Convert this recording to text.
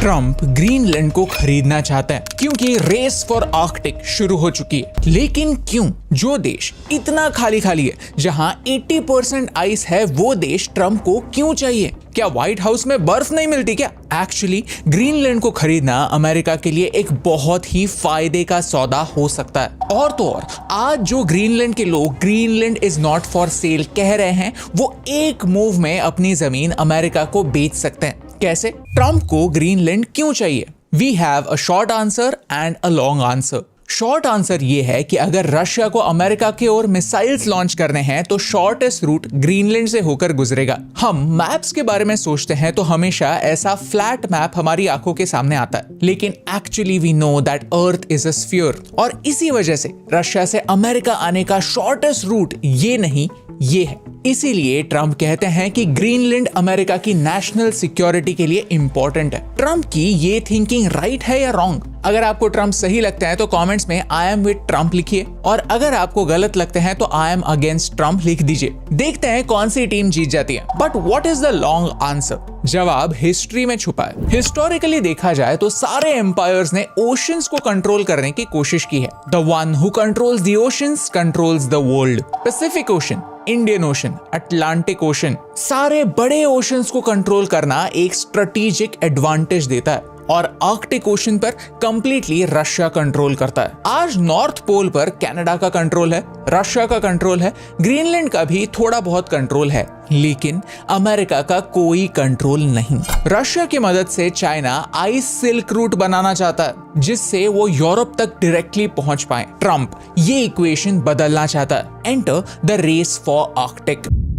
Trump Greenland को खरीदना चाहता है क्योंकि रेस फॉर आर्कटिक शुरू हो चुकी है। लेकिन क्यों? जो देश इतना खाली खाली है, जहां 80% आइस है, वो देश ट्रंप को क्यों चाहिए? क्या व्हाइट हाउस में बर्फ नहीं मिलती क्या? एक्चुअली ग्रीनलैंड को खरीदना अमेरिका के लिए एक बहुत ही फायदे का सौदा हो सकता है। और तो और आज जो ग्रीनलैंड के लोग Greenland is not for sale कह रहे हैं, वो एक मूव में अपनी जमीन अमेरिका को बेच सकते हैं। कैसे? ट्रंप को ग्रीनलैंड क्यों चाहिए? We have a short answer and a long answer. Short answer ये है कि अगर रशिया को अमेरिका की ओर मिसाइल्स लॉन्च करने हैं तो शॉर्टेस्ट रूट ग्रीनलैंड से होकर गुजरेगा। हम मैप्स के बारे में सोचते हैं तो हमेशा ऐसा फ्लैट मैप हमारी आंखों के सामने आता है, लेकिन actually we know that earth is a sphere. और इसी वजह से रशिया से अमेरिका आने का शॉर्टेस्ट रूट ये नहीं, ये है। इसीलिए ट्रंप कहते हैं कि ग्रीनलैंड अमेरिका की नेशनल सिक्योरिटी के लिए इंपॉर्टेंट है। ट्रंप की ये थिंकिंग राइट है या रॉन्ग? अगर आपको ट्रंप सही लगता है तो कमेंट्स में आई एम विद ट्रंप लिखिए, और अगर आपको गलत लगते हैं तो आई एम अगेंस्ट ट्रंप लिख दीजिए। देखते हैं कौन सी टीम जीत जाती है। But what is the long answer? जवाब हिस्ट्री में छुपा है। हिस्टोरिकली देखा जाए तो सारे एम्पायर्स ने ओशंस को कंट्रोल करने की कोशिश की है। The one who controls the oceans controls the world. Pacific ocean, Indian ocean, Atlantic ocean, सारे बड़े ओशंस को कंट्रोल करना एक स्ट्रेटेजिक एडवांटेज देता है, और आर्कटिक ओशन पर कंप्लीटली रशिया कंट्रोल करता है। आज नॉर्थ पोल पर कनाडा का कंट्रोल है, रशिया का कंट्रोल है, ग्रीनलैंड का भी थोड़ा बहुत कंट्रोल है, लेकिन अमेरिका का कोई कंट्रोल नहीं। रशिया की मदद से चाइना आइस सिल्क रूट बनाना चाहता है, जिससे वो यूरोप तक डायरेक्टली पहुंच पाए। ट्रंप ये इक्वेशन बदलना चाहता है। Enter the race for Arctic.